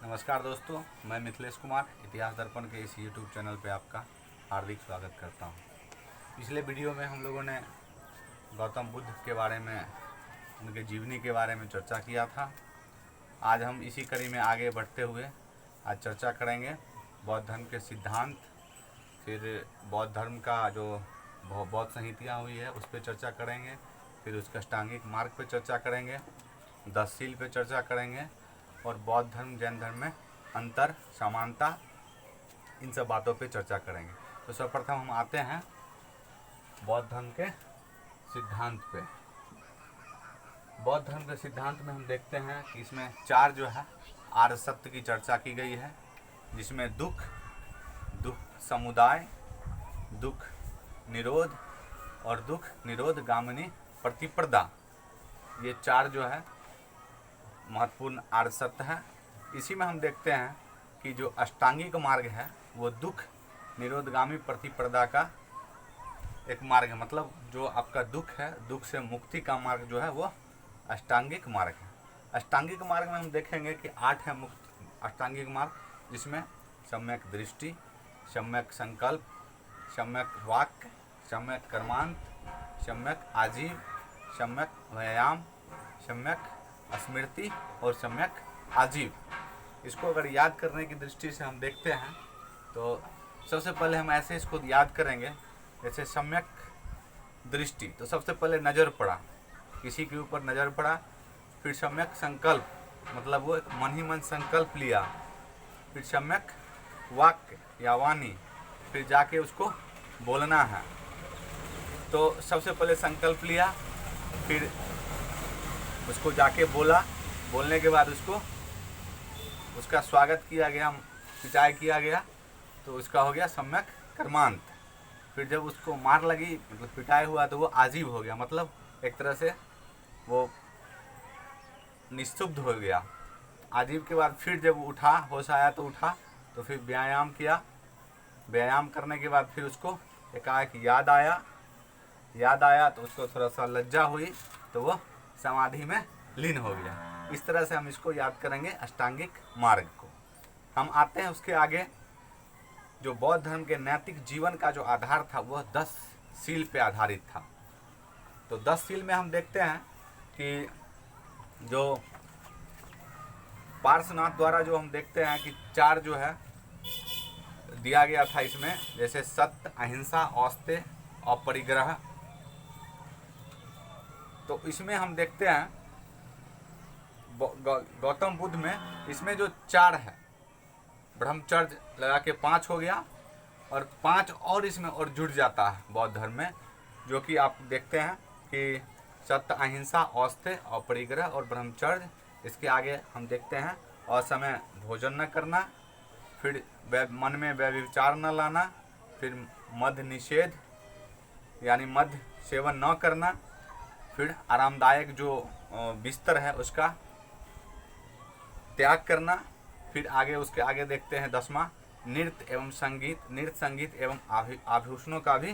नमस्कार दोस्तों, मैं मिथिलेश कुमार इतिहास दर्पण के इस YouTube चैनल पे आपका हार्दिक स्वागत करता हूँ। पिछले वीडियो में हम लोगों ने गौतम बुद्ध के बारे में, उनके जीवनी के बारे में चर्चा किया था। आज हम इसी कड़ी में आगे बढ़ते हुए आज चर्चा करेंगे बौद्ध धर्म के सिद्धांत, फिर बौद्ध धर्म का जो बौद्ध संहिता हुई है उस पर चर्चा करेंगे, फिर उसके अष्टांगिक मार्ग पे चर्चा करेंगे, 10 सील पे चर्चा करेंगे और बौद्ध धर्म जैन धर्म में अंतर, समानता, इन सब बातों पे चर्चा करेंगे। तो सर्वप्रथम हम आते हैं बौद्ध धर्म के सिद्धांत पे। बौद्ध धर्म के सिद्धांत में हम देखते हैं कि इसमें 4 जो है आर्य सत्य की चर्चा की गई है, जिसमें दुख समुदाय, दुख निरोध और दुख निरोध गामिनी प्रतिपदा, ये 4 जो है महत्वपूर्ण आर्य सत्य है। इसी में हम देखते हैं कि जो अष्टांगिक मार्ग है वो दुख निरोधगामी प्रतिपदा का एक मार्ग है। मतलब जो आपका दुख है, दुख से मुक्ति का मार्ग जो है वो अष्टांगिक मार्ग है। अष्टांगिक मार्ग में हम देखेंगे कि 8 है मुक्त अष्टांगिक मार्ग, जिसमें सम्यक दृष्टि, सम्यक संकल्प, सम्यक वाक्य, सम्यक कर्मांत, सम्यक आजीव, सम्यक व्यायाम, सम्यक स्मृति और सम्यक आजीव। इसको अगर याद करने की दृष्टि से हम देखते हैं तो सबसे पहले हम ऐसे इसको याद करेंगे, जैसे सम्यक दृष्टि, तो सबसे पहले नज़र पड़ा, किसी के ऊपर नज़र पड़ा। फिर सम्यक संकल्प, मतलब वो एक मन ही मन संकल्प लिया। फिर सम्यक वाक्य या वाणी, फिर जाके उसको बोलना है। तो सबसे पहले संकल्प लिया, फिर उसको जाके बोला, बोलने के बाद उसका स्वागत किया गया, पिटाई किया गया, तो उसका हो गया सम्यक कर्मांत। फिर जब उसको मार लगी, मतलब पिटाई हुआ, तो वो आजीव हो गया, मतलब एक तरह से वो निस्तब्ध हो गया। आजीव के बाद फिर जब उठा, होश आया तो उठा, तो फिर व्यायाम किया। व्यायाम करने के बाद फिर उसको एकाएक याद आया तो उसको थोड़ा सा लज्जा हुई, तो वो समाधि में लीन हो गया। इस तरह से हम इसको याद करेंगे अष्टांगिक मार्ग को। हम आते हैं उसके आगे। जो बौद्ध धर्म के नैतिक जीवन का जो आधार था वह 10 सील पे आधारित था। तो 10 सील में हम देखते हैं कि जो पार्श्वनाथ द्वारा जो हम देखते हैं कि 4 जो है दिया गया था इसमें, जैसे सत्य, अहिंसा, औस्त्य, अपरिग्रह। तो इसमें हम देखते हैं गौतम बुद्ध में इसमें जो 4 है, ब्रह्मचर्य लगा के 5 हो गया, और 5 और इसमें और जुड़ जाता है बौद्ध धर्म में, जो कि आप देखते हैं कि सत्य, अहिंसा, औस्त्य, अपरिग्रह और ब्रह्मचर्य। इसके आगे हम देखते हैं असमय भोजन न करना, फिर मन में व्यभिचार न लाना, फिर मद्य निषेध यानी मद्य सेवन न करना, फिर आरामदायक जो बिस्तर है उसका त्याग करना। फिर आगे उसके आगे देखते हैं 10वां नृत्य संगीत एवं आभूषणों का भी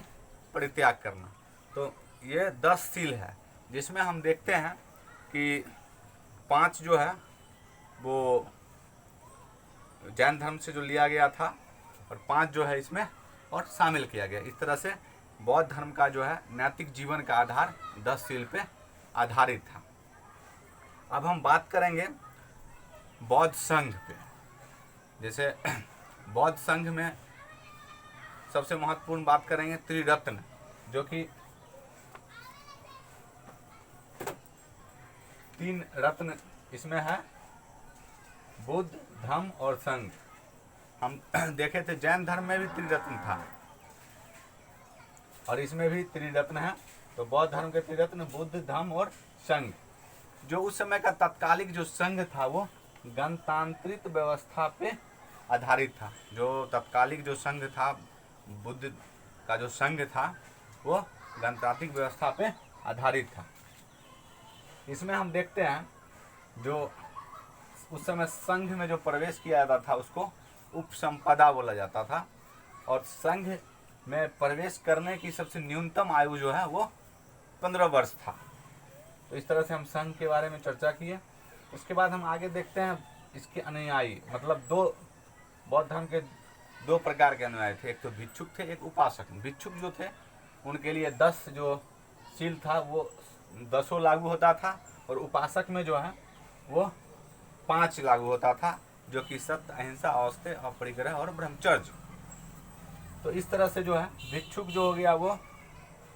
परित्याग करना। तो ये 10 सील है, जिसमें हम देखते हैं कि 5 जो है वो जैन धर्म से जो लिया गया था और 5 जो है इसमें और शामिल किया गया। इस तरह से बौद्ध धर्म का जो है नैतिक जीवन का आधार 10 सील पे आधारित था। अब हम बात करेंगे बौद्ध संघ पे। जैसे बौद्ध संघ में सबसे महत्वपूर्ण बात करेंगे त्रिरत्न, जो कि 3 रत्न इसमें है, बुद्ध, धम्म और संघ। हम देखे थे जैन धर्म में भी त्रिरत्न था और इसमें भी त्रिरत्न है। तो बौद्ध धर्म के त्रिरत्न बुद्ध, धम्म और संघ। जो उस समय का तात्कालिक जो संघ था वो गणतांत्रिक व्यवस्था पे आधारित था। जो तत्कालिक जो संघ था, बुद्ध का जो संघ था, वो गणतांत्रिक व्यवस्था पे आधारित था। इसमें हम देखते हैं जो उस समय संघ में जो प्रवेश किया जाता था उसको उपसंपदा बोला जाता था, और संघ में प्रवेश करने की सबसे न्यूनतम आयु जो है वो 15 वर्ष था। तो इस तरह से हम संघ के बारे में चर्चा किए। उसके बाद हम आगे देखते हैं इसके अनुयायी, मतलब दो बौद्ध धर्म के दो प्रकार के अनुयायी थे, एक तो भिक्षुक थे, एक उपासक। भिक्षुक जो थे उनके लिए 10 जो शील था वो 10 लागू होता था, और उपासक में जो है वो 5 लागू होता था, जो कि सत्य, अहिंसा, औस्तेय, अपरिग्रह और ब्रह्मचर्य। तो इस तरह से जो है भिक्षुक जो हो गया वो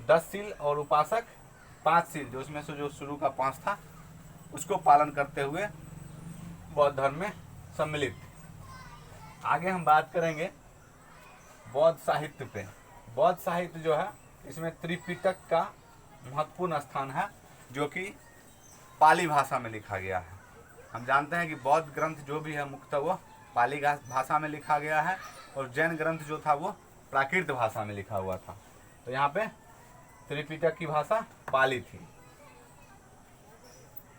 10 शील, और उपासक 5 शील, जो उसमें से जो शुरू का 5 था उसको पालन करते हुए बौद्ध धर्म में सम्मिलित। आगे हम बात करेंगे बौद्ध साहित्य पे। बौद्ध साहित्य जो है इसमें त्रिपिटक का महत्वपूर्ण स्थान है, जो कि पाली भाषा में लिखा गया है। हम जानते हैं कि बौद्ध ग्रंथ जो भी है मुख्यतः वो पाली भाषा में लिखा गया है, और जैन ग्रंथ जो था वो प्राकृत भाषा में लिखा हुआ था। तो यहाँ पे त्रिपिटक की भाषा पाली थी।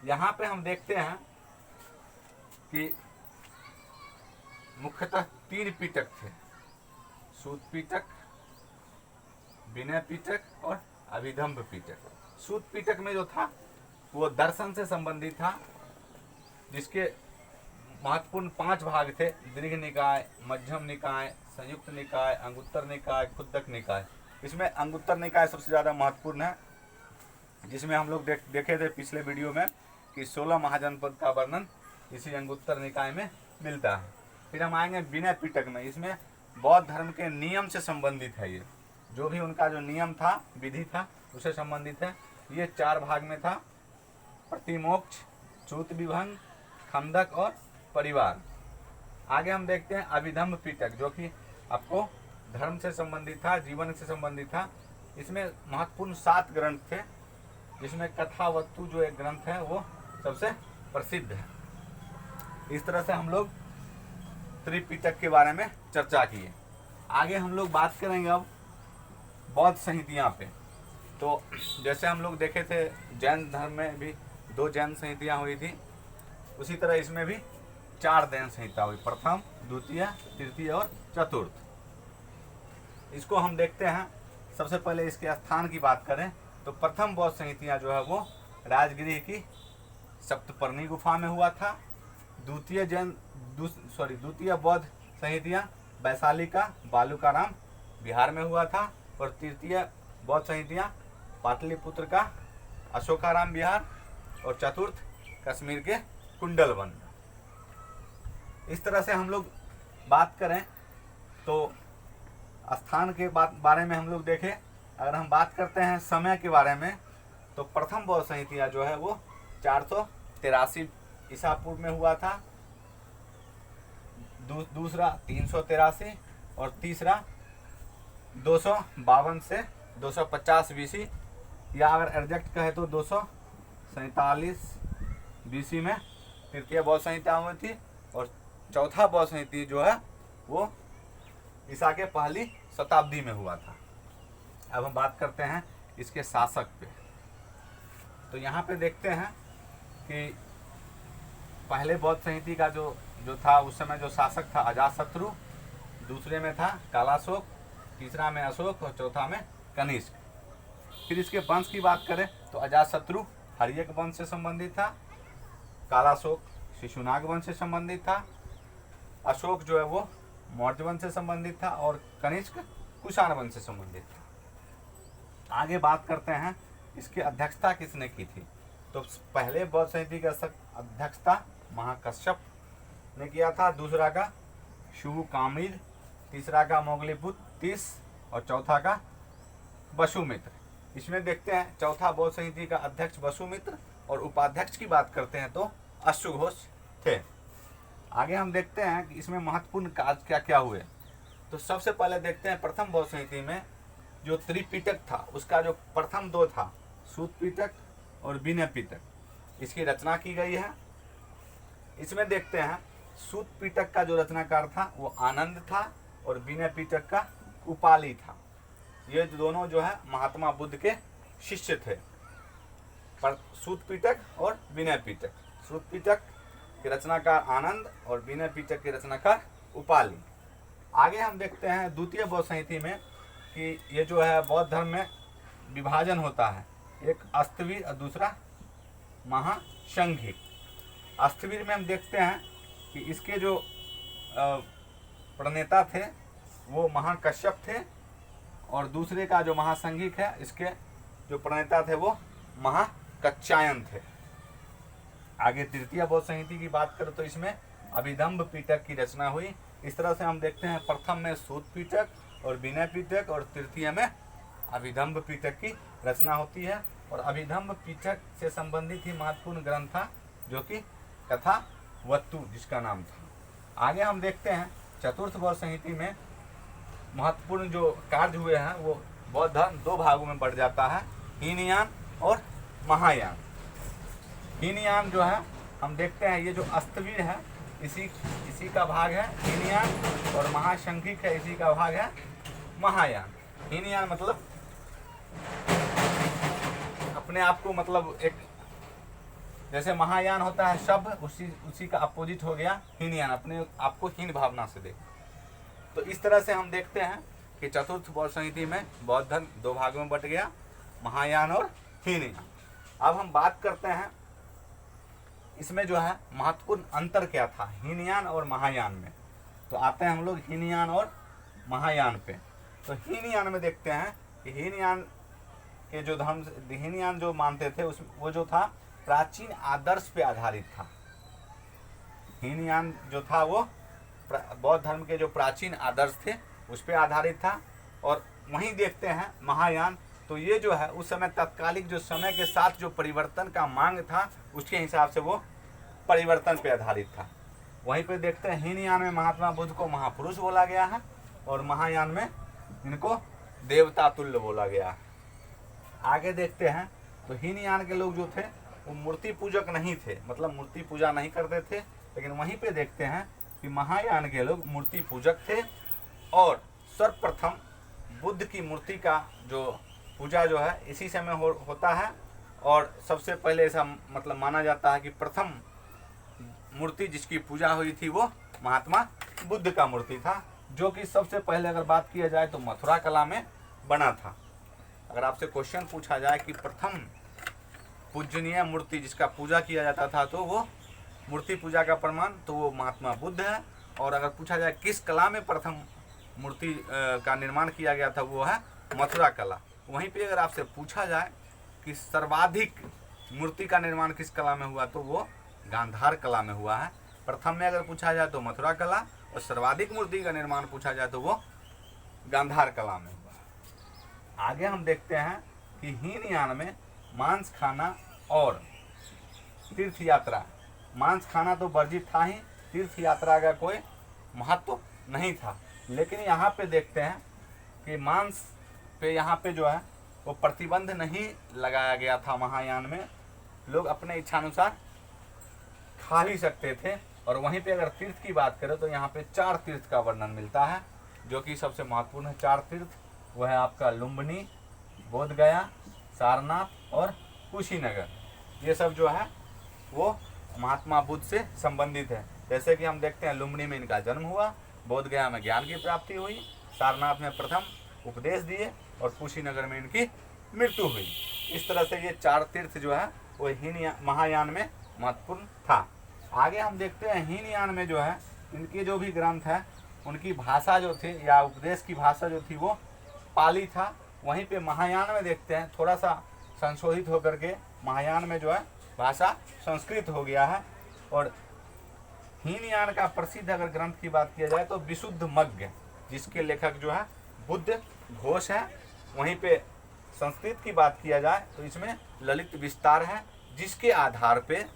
यहाँ पे हम देखते हैं कि मुख्यतः 3 पिटक थे, सूत पिटक, विनय पिटक और अभिधम्म पिटक। सूत पिटक में जो था वो दर्शन से संबंधित था, जिसके महत्वपूर्ण 5 भाग थे: दीर्घ निकाय, मध्यम निकाय, संयुक्त निकाय, अंगुत्तर निकाय, खुद्दक निकाय। इसमें अंगुत्तर निकाय सबसे ज़्यादा महत्वपूर्ण है, जिसमें हम लोग देखे थे पिछले वीडियो में कि 16 महाजनपद का वर्णन इसी अंगुत्तर निकाय में मिलता है। फिर हम आएंगे विनय पिटक में। इसमें बौद्ध धर्म के नियम से संबंधित है, ये जो भी उनका जो नियम था, विधि था, उससे संबंधित है। ये 4 भाग में था: प्रतिमोक्ष, च्युत विभंग, खंदक और परिवार। आगे हम देखते हैं अभिधम्म पिटक, जो कि आपको धर्म से संबंधित था, जीवन से संबंधित था। इसमें महत्वपूर्ण 7 ग्रंथ थे, जिसमें कथावस्तु जो एक ग्रंथ है वो सबसे प्रसिद्ध है। इस तरह से हम लोग त्रिपिटक के बारे में चर्चा किए। आगे हम लोग बात करेंगे अब बौद्ध संहितियाँ पे। तो जैसे हम लोग देखे थे जैन धर्म में भी 2 जैन संहितियाँ हुई थी, उसी तरह इसमें भी 4 जैन संहिता हुई: प्रथम, द्वितीय, तृतीय और चतुर्थ। इसको हम देखते हैं। सबसे पहले इसके स्थान की बात करें तो प्रथम बौद्ध संहितियाँ जो है वो राजगृह की सप्तपर्णी गुफा में हुआ था। द्वितीय बौद्ध संहितियाँ वैशाली का बालूकाराम बिहार में हुआ था, और तृतीय बौद्ध संहितियाँ पाटलिपुत्र का अशोकाराम बिहार, और चतुर्थ कश्मीर के कुंडलवन। इस तरह से हम लोग बात करें तो स्थान के बारे में हम लोग देखें। अगर हम बात करते हैं समय के बारे में तो प्रथम बौद्ध संहितियाँ जो है वो 483 ईसा पूर्व में हुआ था, दूसरा 383 और तीसरा 252 से 250 बीसी, या अगर एग्जैक्ट कहे तो 247 बीसी में तृतीय बौद्ध संहिता हुई थी, और चौथा बौद्ध संहिता जो है वो ईसा के पहली शताब्दी में हुआ था। अब हम बात करते हैं इसके शासक पे। तो यहाँ पे देखते हैं कि पहले बौद्ध संहिता का जो था उस समय जो शासक था अजातशत्रु, दूसरे में था कालाशोक, तीसरा में अशोक और चौथा में कनिष्क। फिर इसके वंश की बात करें तो अजातशत्रु हर्यक वंश से संबंधित था, कालाशोक शिशुनाग वंश से संबंधित था, अशोक जो है वो मौर्य वंश से संबंधित था, और कनिष्क कुषाण वंश से संबंधित था। आगे बात करते हैं इसकी अध्यक्षता किसने की थी। तो पहले बौद्ध संहिता का अध्यक्षता महाकश्यप ने किया था, दूसरा का शुकाम्यिद, तीसरा का मोगलीपुत्र तीस और चौथा का वसुमित्र। इसमें देखते हैं चौथा बौद्ध संहिता का अध्यक्ष वसुमित्र और उपाध्यक्ष की बात करते हैं तो अश्वघोष थे। आगे हम देखते हैं कि इसमें महत्वपूर्ण कार्य क्या क्या हुए। तो सबसे पहले देखते हैं प्रथम बौद्ध संहिता में जो त्रिपिटक था उसका जो प्रथम 2 था सूत पिटक और विनय पिटक, इसकी रचना की गई है। इसमें देखते हैं सूत पिटक का जो रचनाकार था वो आनंद था और विनय पिटक का उपाली था। ये दोनों जो है महात्मा बुद्ध के शिष्य थे, पर सूत पिटक और विनय पिटक। सूत पिटक के रचनाकार आनंद और विनय पिटक के रचनाकार उपाली। आगे हम देखते हैं द्वितीय बौद्ध संहिता में कि ये जो है बौद्ध धर्म में विभाजन होता है, एक अस्तवीर और दूसरा महासंघिक। अस्तवीर में हम देखते हैं कि इसके जो प्रणेता थे वो महाकश्यप थे, और दूसरे का जो महासंघिक है इसके जो प्रणेता थे वो महाकच्छायन थे। आगे तृतीय बौद्ध संहिता की बात करें तो इसमें अभिधम्ब पीटक की रचना हुई। इस तरह से हम देखते हैं प्रथम में सूत पीटक और विनय पीटक, और तृतीय में अभिधम्ब पीटक की रचना होती है। और अभिधम्ब पीटक से संबंधित ही महत्वपूर्ण ग्रंथ था जो कि कथा वत्तु जिसका नाम था। आगे हम देखते हैं चतुर्थ बौद्ध संहिता में महत्वपूर्ण जो कार्य हुए हैं वो बौद्ध धर्म दो भागों में बढ़ जाता है, हीनयान और महायान। हीनयान जो है हम देखते हैं ये जो अस्तवीर है इसी का भाग है हीनयान, और महाशंखिक है इसी का भाग है महायान। हीनयान मतलब अपने आप को मतलब एक जैसे महायान होता है शब्द उसी का अपोजिट हो गया हीनयान, अपने आप को हीन भावना से देख। तो इस तरह से हम देखते हैं कि चतुर्थ बौद्ध संहिता में बौद्ध धर्म दो भागों में बट गया, महायान और हीनयान। अब हम बात करते हैं इसमें जो है महत्वपूर्ण अंतर क्या था हीनयान और महायान में। तो आते हैं हम लोग हीनयान और महायान पे। तो हीनयान में देखते हैं कि हीनयान के जो धर्म हीनयान जो मानते थे वो जो था प्राचीन आदर्श पे आधारित था। हीनयान जो था वो बौद्ध धर्म के जो प्राचीन आदर्श थे उस पे आधारित था। और वहीं देखते हैं महायान, तो ये जो है उस समय तत्कालिक जो समय के साथ जो परिवर्तन का मांग था उसके हिसाब से वो परिवर्तन पे आधारित था। वहीं पे देखते हैं हीनयान में महात्मा बुद्ध को महापुरुष बोला गया है, और महायान में इनको देवता तुल्य बोला गया है। आगे देखते हैं तो हीनयान के लोग जो थे वो मूर्ति पूजक नहीं थे, मतलब मूर्ति पूजा नहीं करते थे। लेकिन वहीं पे देखते हैं कि महायान के लोग मूर्ति पूजक थे, और सर्वप्रथम बुद्ध की मूर्ति का जो पूजा जो है इसी समय होता है। और सबसे पहले ऐसा मतलब माना जाता है कि प्रथम मूर्ति जिसकी पूजा हुई थी वो महात्मा बुद्ध का मूर्ति था, जो कि सबसे पहले अगर बात किया जाए तो मथुरा कला में बना था। अगर आपसे क्वेश्चन पूछा जाए कि प्रथम पूजनीय मूर्ति जिसका पूजा किया जाता था तो वो मूर्ति पूजा का प्रमाण तो वो महात्मा बुद्ध है। और अगर पूछा जाए किस कला में प्रथम मूर्ति का निर्माण किया गया था वो है मथुरा कला। वहीं पे अगर आपसे पूछा जाए कि सर्वाधिक मूर्ति का निर्माण किस कला में हुआ तो वो गांधार कला में हुआ है। प्रथम में अगर पूछा जाए तो मथुरा कला, और सर्वाधिक मूर्ति का निर्माण पूछा जाए तो वो गांधार कला में हुआ। आगे हम देखते हैं कि हीनयान में मांस खाना और तीर्थ यात्रा, मांस खाना तो वर्जित था ही, तीर्थ यात्रा का कोई महत्व नहीं था। लेकिन यहाँ पे देखते हैं कि मांस पे यहाँ पे जो है वो प्रतिबंध नहीं लगाया गया था। महायान में लोग अपने इच्छानुसार खा भी सकते थे। और वहीं पे अगर तीर्थ की बात करें तो यहाँ पे 4 तीर्थ का वर्णन मिलता है, जो कि सबसे महत्वपूर्ण है 4 तीर्थ। वह है आपका लुम्बिनी, बोधगया, सारनाथ और कुशीनगर। ये सब जो है वो महात्मा बुद्ध से संबंधित है। जैसे कि हम देखते हैं लुम्बिनी में इनका जन्म हुआ, बोधगया में ज्ञान की प्राप्ति हुई, सारनाथ में प्रथम उपदेश दिए, और कुशीनगर में इनकी मृत्यु हुई। इस तरह से ये 4 तीर्थ जो है वो महायान में महत्वपूर्ण था। आगे हम देखते हैं हीनयान में जो है इनके जो भी ग्रंथ है उनकी भाषा जो थी या उपदेश की भाषा जो थी वो पाली था। वहीं पे महायान में देखते हैं थोड़ा सा संशोधित होकर के महायान में जो है भाषा संस्कृत हो गया है। और हीनयान का प्रसिद्ध अगर ग्रंथ की बात किया जाए तो विशुद्ध मग्ग, जिसके लेखक जो है बुद्ध घोष है। वहीं पे संस्कृत की बात किया जाए तो इसमें ललित विस्तार है, जिसके आधार पे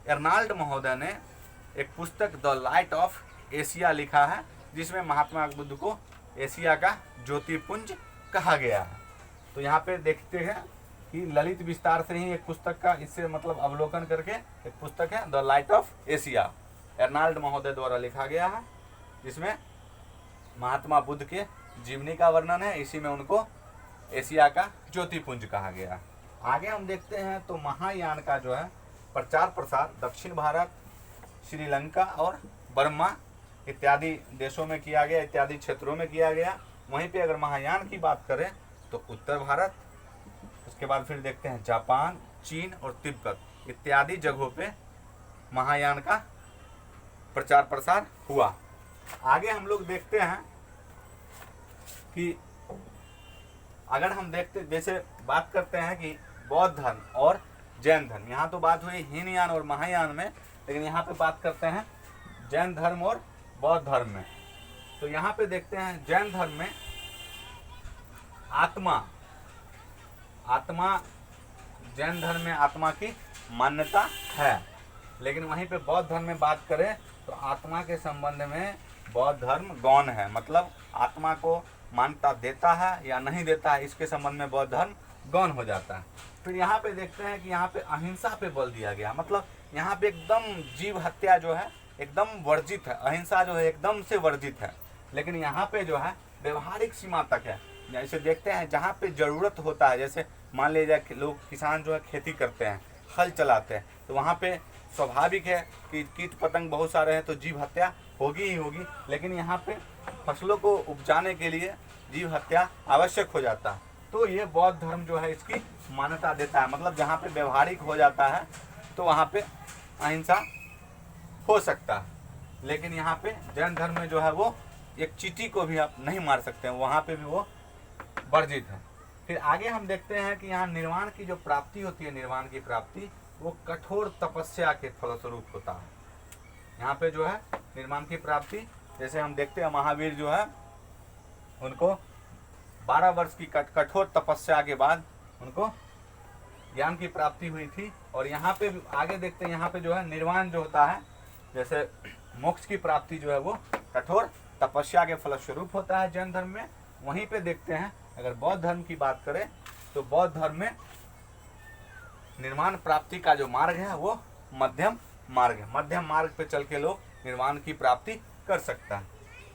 अर्नाल्ड महोदय ने एक पुस्तक द लाइट ऑफ एशिया लिखा है, जिसमें महात्मा बुद्ध को एशिया का ज्योतिपुंज कहा गया है। तो यहाँ पे देखते हैं कि ललित विस्तार से ही एक पुस्तक का इससे मतलब अवलोकन करके एक पुस्तक है the light of Asia, Arnold महोदय द्वारा लिखा गया है, जिसमें महात्मा बुद्ध के जीवनी का वर्णन है। इसी में उनको एशिया का ज्योतिपुंज कहा गया है। आगे हम देखते हैं तो महायान का जो है प्रचार प्रसार दक्षिण भारत, श्रीलंका और बर्मा इत्यादि देशों में किया गया, इत्यादि क्षेत्रों में किया गया। वहीं पे अगर महायान की बात करें तो उत्तर भारत, उसके बाद फिर देखते हैं जापान, चीन और तिब्बत इत्यादि जगहों पे महायान का प्रचार प्रसार हुआ। आगे हम लोग देखते हैं कि अगर हम देखते जैसे बात करते हैं कि बौद्ध धर्म और जैन धर्म, यहाँ तो बात हुई हीनयान और महायान में, लेकिन यहाँ पे बात करते हैं जैन धर्म और बौद्ध धर्म में। तो यहाँ पे देखते हैं जैन धर्म में आत्मा जैन धर्म में आत्मा की मान्यता है, लेकिन वहीं पे बौद्ध धर्म में बात करें तो आत्मा के संबंध में बौद्ध धर्म गौण है, मतलब आत्मा को मान्यता देता है या नहीं देता है, इसके संबंध में बौद्ध धर्म गौण हो जाता है। फिर यहाँ पे देखते हैं कि यहाँ पे अहिंसा पे बल दिया गया, मतलब यहाँ पे एकदम जीव हत्या जो है एकदम वर्जित है, अहिंसा जो है एकदम से वर्जित है, लेकिन यहाँ पे जो है व्यवहारिक सीमा तक है। जैसे देखते हैं जहाँ पे ज़रूरत होता है, जैसे मान लीजिए लोग किसान जो है खेती करते हैं, हल चलाते हैं, तो वहाँ पे स्वाभाविक है कि कीट पतंग बहुत सारे हैं तो जीव हत्या होगी ही होगी, लेकिन यहाँ पे फसलों को उपजाने के लिए जीव हत्या आवश्यक हो जाता है। तो ये बौद्ध धर्म जो है इसकी मान्यता देता है, मतलब जहाँ पे व्यवहारिक हो जाता है तो वहाँ पे अहिंसा हो सकता है, लेकिन यहाँ पे जैन धर्म में जो है वो एक चींटी को भी आप नहीं मार सकते हैं, वहाँ पे भी वो वर्जित है। फिर आगे हम देखते हैं कि यहाँ निर्वाण की जो प्राप्ति होती है, निर्वाण की प्राप्ति वो कठोर तपस्या के फलस्वरूप होता है। यहाँ पे जो है निर्वाण की प्राप्ति, जैसे हम देखते हैं महावीर जो है उनको 12 वर्ष की कठोर तपस्या के बाद उनको ज्ञान की प्राप्ति हुई थी। और यहाँ पे आगे देखते हैं यहाँ पे जो है निर्वाण जो होता है, जैसे मोक्ष की प्राप्ति जो है वो कठोर तपस्या के फलस्वरूप होता है जैन धर्म में। वहीं पे देखते हैं अगर बौद्ध धर्म की बात करें तो बौद्ध धर्म में निर्वाण प्राप्ति का जो मार्ग है वो मध्यम मार्ग है, मध्यम मार्ग पे चल के लोग निर्वाण की प्राप्ति कर सकता है।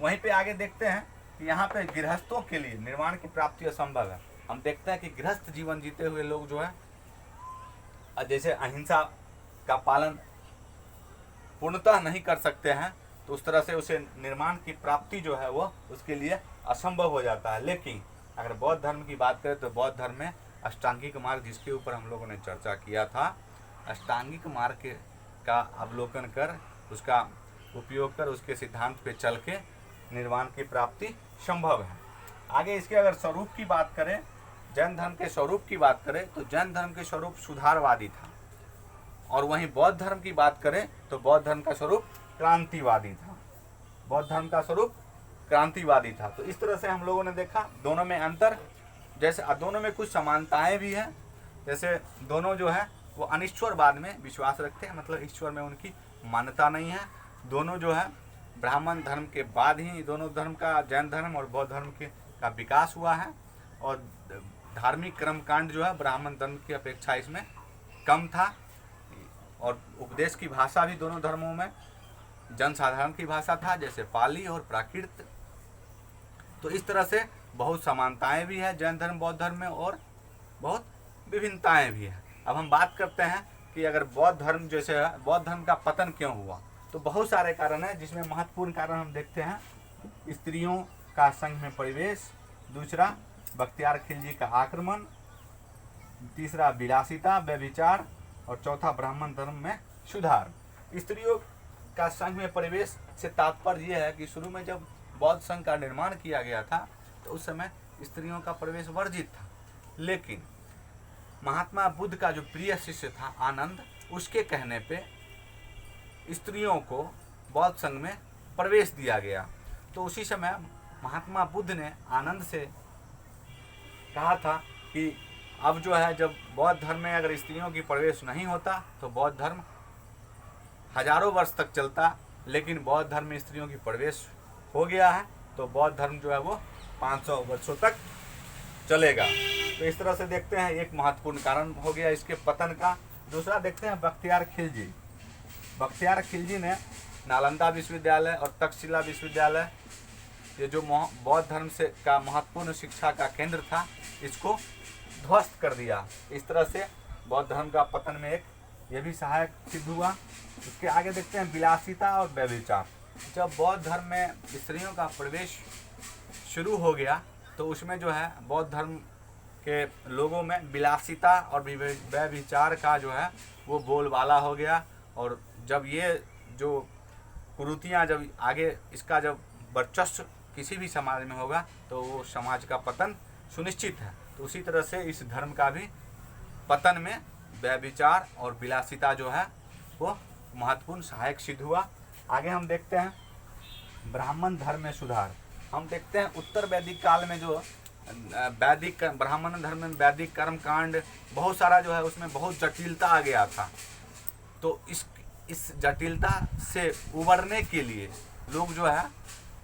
वहीं पे आगे देखते हैं कि यहाँ पे गृहस्थों के लिए निर्वाण की प्राप्ति असंभव है। हम देखते हैं कि गृहस्थ जीवन जीते हुए लोग जो है जैसे अहिंसा का पालन पूर्णतः नहीं कर सकते हैं, तो उस तरह से उसे निर्वाण की प्राप्ति जो है वो उसके लिए असंभव हो जाता है। लेकिन अगर बौद्ध धर्म की बात करें तो बौद्ध धर्म में अष्टांगिक मार्ग, जिसके ऊपर हम लोगों ने चर्चा किया था, अष्टांगिक मार्ग का अवलोकन कर उसका उपयोग कर उसके सिद्धांत पे चल के निर्वाण की प्राप्ति संभव है। आगे इसके अगर स्वरूप की बात करें, जैन धर्म के स्वरूप की बात करें तो जैन धर्म के स्वरूप सुधारवादी था, और वहीं बौद्ध धर्म की बात करें तो बौद्ध धर्म का स्वरूप क्रांतिवादी था। बौद्ध धर्म का स्वरूप क्रांतिवादी था। तो इस तरह से हम लोगों ने देखा दोनों में अंतर, जैसे दोनों में कुछ समानताएं भी हैं। जैसे दोनों जो है वो अनिश्वरवाद में विश्वास रखते हैं, मतलब ईश्वर में उनकी मान्यता नहीं है। दोनों जो है ब्राह्मण धर्म के बाद ही दोनों धर्म का, जैन धर्म और बौद्ध धर्म का विकास हुआ है, और धार्मिक कर्मकांड जो है ब्राह्मण धर्म की अपेक्षा इसमें कम था, और उपदेश की भाषा भी दोनों धर्मों में जनसाधारण की भाषा था, जैसे पाली और प्राकृत। तो इस तरह से बहुत समानताएं भी है जैन धर्म बौद्ध धर्म में, और बहुत विभिन्नताएं भी है। अब हम बात करते हैं कि अगर बौद्ध धर्म जैसे है, बौद्ध धर्म का पतन क्यों हुआ, तो बहुत सारे कारण हैं, जिसमें महत्वपूर्ण कारण हम देखते हैं स्त्रियों का संघ में प्रवेश, दूसरा बख्तियार खिलजी का आक्रमण, तीसरा विलासिता व्यभिचार, और चौथा ब्राह्मण धर्म में सुधार। स्त्रियों का संघ में प्रवेश से तात्पर्य यह है कि शुरू में जब बौद्ध संघ का निर्माण किया गया था तो उस समय स्त्रियों का प्रवेश वर्जित था, लेकिन महात्मा बुद्ध का जो प्रिय शिष्य था आनंद, उसके कहने पे स्त्रियों को बौद्ध संघ में प्रवेश दिया गया। तो उसी समय महात्मा बुद्ध ने आनंद से कहा था कि अब जो है जब बौद्ध धर्म में अगर स्त्रियों की प्रवेश नहीं होता तो बौद्ध धर्म हजारों वर्ष तक चलता, लेकिन बौद्ध धर्म में स्त्रियों की प्रवेश हो गया है तो बौद्ध धर्म जो है वो 500 वर्षों तक चलेगा। तो इस तरह से देखते हैं एक महत्वपूर्ण कारण हो गया इसके पतन का। दूसरा देखते हैं बख्तियार खिलजी। बख्तियार खिलजी ने नालंदा विश्वविद्यालय और तक्षशिला विश्वविद्यालय, ये जो बौद्ध धर्म से का महत्वपूर्ण शिक्षा का केंद्र था, इसको ध्वस्त कर दिया। इस तरह से बौद्ध धर्म का पतन में एक ये भी सहायक सिद्ध हुआ। इसके आगे देखते हैं विलासिता और व्यभिचार। जब बौद्ध धर्म में स्त्रियों का प्रवेश शुरू हो गया तो उसमें जो है बौद्ध धर्म के लोगों में विलासिता और व्यभिचार का जो है वो बोलबाला हो गया, और जब ये जो कुरीतियाँ जब आगे इसका जब वर्चस्व किसी भी समाज में होगा तो वो समाज का पतन सुनिश्चित है। तो उसी तरह से इस धर्म का भी पतन में व्यभिचार और विलासिता जो है वो महत्वपूर्ण सहायक सिद्ध हुआ। आगे हम देखते हैं ब्राह्मण धर्म में सुधार। हम देखते हैं उत्तर वैदिक काल में जो वैदिक ब्राह्मण धर्म में वैदिक कर्म कांड बहुत सारा जो है उसमें बहुत जटिलता आ गया था। तो इस जटिलता से उबरने के लिए लोग जो है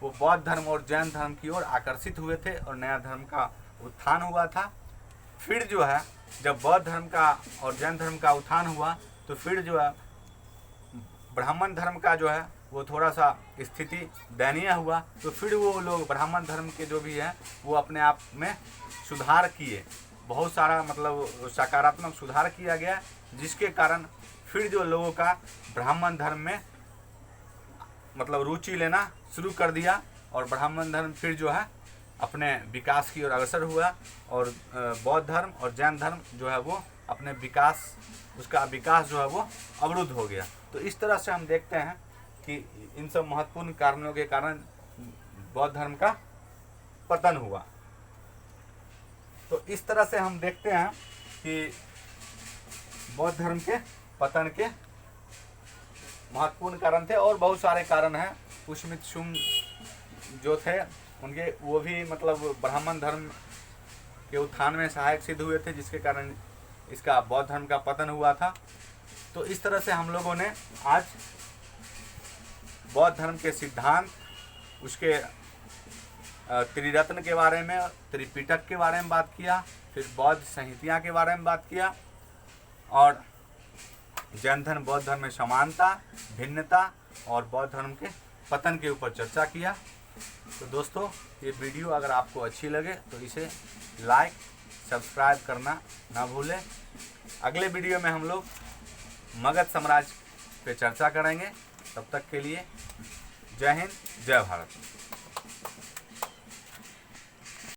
वो बौद्ध धर्म और जैन धर्म की ओर आकर्षित हुए थे और नया धर्म का उत्थान हुआ था। फिर जो है जब बौद्ध धर्म का और जैन धर्म का उत्थान हुआ तो फिर जो है ब्राह्मण धर्म का जो है वो थोड़ा सा स्थिति दयनीय हुआ। तो फिर वो लोग ब्राह्मण धर्म के जो भी हैं वो अपने आप में सुधार किए, बहुत सारा मतलब सकारात्मक सुधार किया गया, जिसके कारण फिर जो लोगों का ब्राह्मण धर्म में मतलब रुचि लेना शुरू कर दिया और ब्राह्मण धर्म फिर जो है अपने विकास की ओर अग्रसर हुआ और बौद्ध धर्म और जैन धर्म जो है वो अपने विकास उसका विकास जो है वो अवरुद्ध हो गया। तो इस तरह से हम देखते हैं कि इन सब महत्वपूर्ण कारणों के कारण बौद्ध धर्म का पतन हुआ। तो इस तरह से हम देखते हैं कि बौद्ध धर्म के पतन के महत्वपूर्ण कारण थे और बहुत सारे कारण हैं। पुष्यमित्र शुंग जो थे उनके वो भी मतलब ब्राह्मण धर्म के उत्थान में सहायक सिद्ध हुए थे, जिसके कारण इसका बौद्ध धर्म का पतन हुआ था। तो इस तरह से हम लोगों ने आज बौद्ध धर्म के सिद्धांत, उसके त्रिरत्न के बारे में, त्रिपिटक के बारे में बात किया, फिर बौद्ध संहिता के बारे में बात किया और जैन धर्म बौद्ध धर्म में समानता, भिन्नता और बौद्ध धर्म के पतन के ऊपर चर्चा किया। तो दोस्तों ये वीडियो अगर आपको अच्छी लगे तो इसे लाइक सब्सक्राइब करना ना भूलें। अगले वीडियो में हम लोग मगध साम्राज्य पे चर्चा करेंगे। तब तक के लिए जय हिंद, जय भारत।